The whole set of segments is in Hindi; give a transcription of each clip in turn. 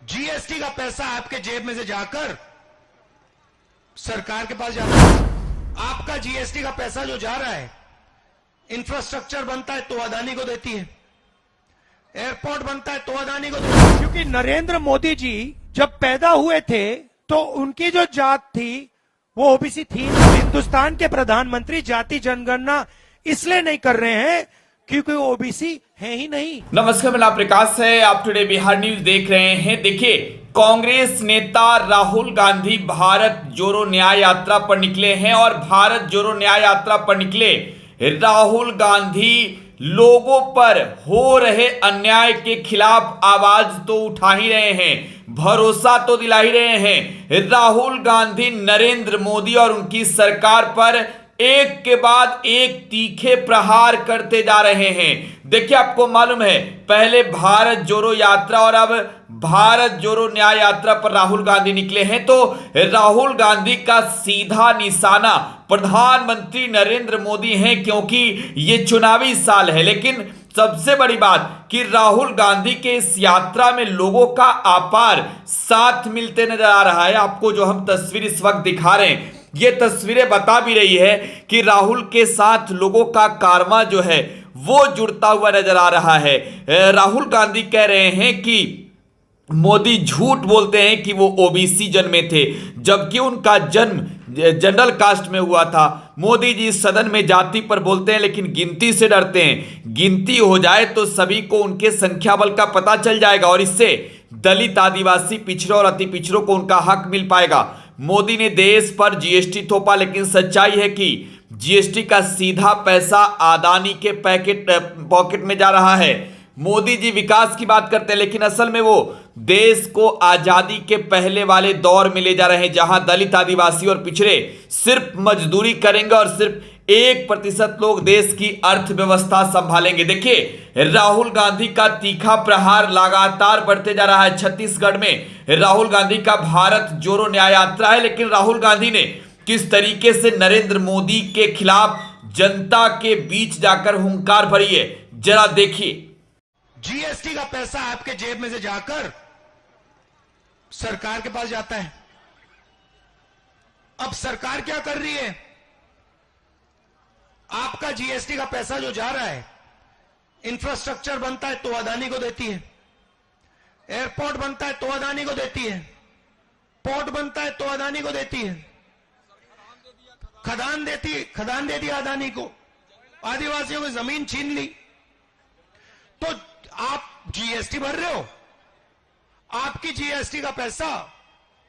जीएसटी का पैसा आपके जेब में से जाकर सरकार के पास जाता है। आपका जीएसटी का पैसा जो जा रहा है, इंफ्रास्ट्रक्चर बनता है तो अदानी को देती है, एयरपोर्ट बनता है तो अदानी को देती है। क्योंकि नरेंद्र मोदी जी जब पैदा हुए थे तो उनकी जो जात थी वो ओबीसी थी। हिंदुस्तान के प्रधानमंत्री जाति जनगणना इसलिए नहीं कर रहे हैं क्योंकि वो ओबीसी है ही नहीं। नमस्कार, मेरा नाम प्रकाश है। आप टुडे बिहार न्यूज देख रहे हैं। देखिए, कांग्रेस नेता राहुल गांधी भारत जोड़ो न्याय यात्रा पर निकले हैं और भारत जोड़ो न्याय यात्रा पर निकले राहुल गांधी लोगों पर हो रहे अन्याय के खिलाफ आवाज तो उठा ही रहे हैं, भरोसा तो दिला ही रहे हैं। राहुल गांधी नरेंद्र मोदी और उनकी सरकार पर एक के बाद एक तीखे प्रहार करते जा रहे हैं। देखिए, आपको मालूम है, पहले भारत जोड़ो यात्रा और अब भारत जोड़ो न्याय यात्रा पर राहुल गांधी निकले हैं। तो राहुल गांधी का सीधा निशाना प्रधानमंत्री नरेंद्र मोदी हैं, क्योंकि ये चुनावी साल है। लेकिन सबसे बड़ी बात कि राहुल गांधी के इस यात्रा में लोगों का अपार साथ मिलते नजर आ रहा है। आपको जो हम तस्वीर इस वक्त दिखा रहे हैं, ये तस्वीरें बता भी रही है कि राहुल के साथ लोगों का कारवां जो है वो जुड़ता हुआ नजर आ रहा है। राहुल गांधी कह रहे हैं कि मोदी झूठ बोलते हैं कि वो ओबीसी जन्मे थे, जबकि उनका जन्म जनरल कास्ट में हुआ था। मोदी जी सदन में जाति पर बोलते हैं लेकिन गिनती से डरते हैं। गिनती हो जाए तो सभी को उनके संख्या बल का पता चल जाएगा और इससे दलित, आदिवासी, पिछड़ों और अति पिछड़ों को उनका हक मिल पाएगा। मोदी ने देश पर जीएसटी थोपा, लेकिन सच्चाई है कि जीएसटी का सीधा पैसा अदानी के पॉकेट में जा रहा है। मोदी जी विकास की बात करते हैं, लेकिन असल में वो देश को आजादी के पहले वाले दौर में ले जा रहे हैं, जहां दलित, आदिवासी और पिछड़े सिर्फ मजदूरी करेंगे और सिर्फ 1% लोग देश की अर्थव्यवस्था संभालेंगे। देखिए, राहुल गांधी का तीखा प्रहार लगातार बढ़ते जा रहा है। छत्तीसगढ़ में राहुल गांधी का भारत जोड़ो न्याय यात्रा है, लेकिन राहुल गांधी ने किस तरीके से नरेंद्र मोदी के खिलाफ जनता के बीच जाकर हुंकार भरी है, जरा देखिए। जीएसटी का पैसा आपके जेब में से जाकर सरकार के पास जाता है। अब सरकार क्या कर रही है? आपका जीएसटी का पैसा जो जा रहा है, इंफ्रास्ट्रक्चर बनता है तो अदानी को देती है, एयरपोर्ट बनता है तो अदानी को देती है, पोर्ट बनता है तो अदानी को देती है, खदान दे दी अदानी को, आदिवासियों की जमीन छीन ली। तो आप जीएसटी भर रहे हो, आपकी जीएसटी का पैसा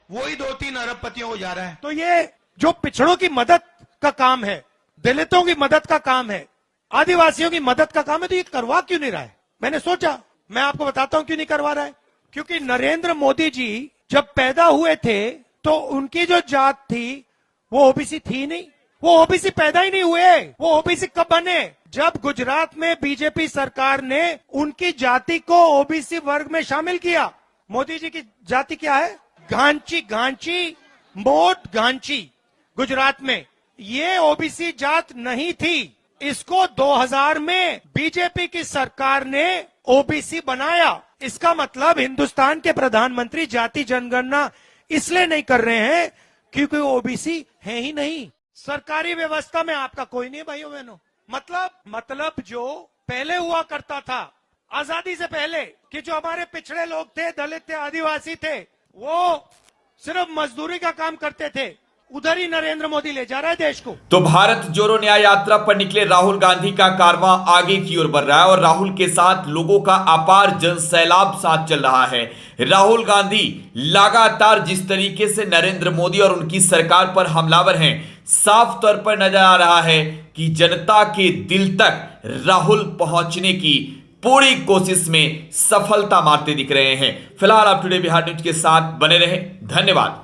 वही 2-3 अरबपतियों को जा रहा है। तो ये जो पिछड़ों की मदद का काम है, दलितों की मदद का काम है, आदिवासियों की मदद का काम है, तो ये करवा क्यों नहीं रहा है? मैंने सोचा, मैं आपको बताता हूं क्यों नहीं करवा रहा है। क्योंकि नरेंद्र मोदी जी जब पैदा हुए थे तो उनकी जो जात थी वो ओबीसी थी नहीं। वो ओबीसी पैदा ही नहीं हुए। वो ओबीसी कब बने? जब गुजरात में बीजेपी सरकार ने उनकी जाति को ओबीसी वर्ग में शामिल किया। मोदी जी की जाति क्या है? गांची, मोट गांची, गुजरात में। ये ओबीसी जात नहीं थी। इसको 2000 में बीजेपी की सरकार ने ओबीसी बनाया। इसका मतलब हिंदुस्तान के प्रधानमंत्री जाति जनगणना इसलिए नहीं कर रहे हैं क्योंकि ओबीसी है ही नहीं। सरकारी व्यवस्था में आपका कोई नहीं है भाइयों बहनों। मतलब जो पहले हुआ करता था आजादी से पहले, कि जो हमारे पिछड़े लोग थे, दलित थे, आदिवासी थे, वो सिर्फ मजदूरी का काम करते थे, उधर ही नरेंद्र मोदी ले जा रहा है देश को। तो भारत जोड़ो न्याय यात्रा पर निकले राहुल गांधी का कारवां आगे की ओर बढ़ रहा है और राहुल के साथ लोगों का अपार जन सैलाब साथ चल रहा है। राहुल गांधी लगातार जिस तरीके से नरेंद्र मोदी और उनकी सरकार पर हमलावर हैं, साफ तौर पर नजर आ रहा है कि जनता के दिल तक राहुल पहुंचने की पूरी कोशिश में सफलता मारते दिख रहे हैं। फिलहाल आप टुडे बिहार न्यूज के साथ बने रहें। धन्यवाद।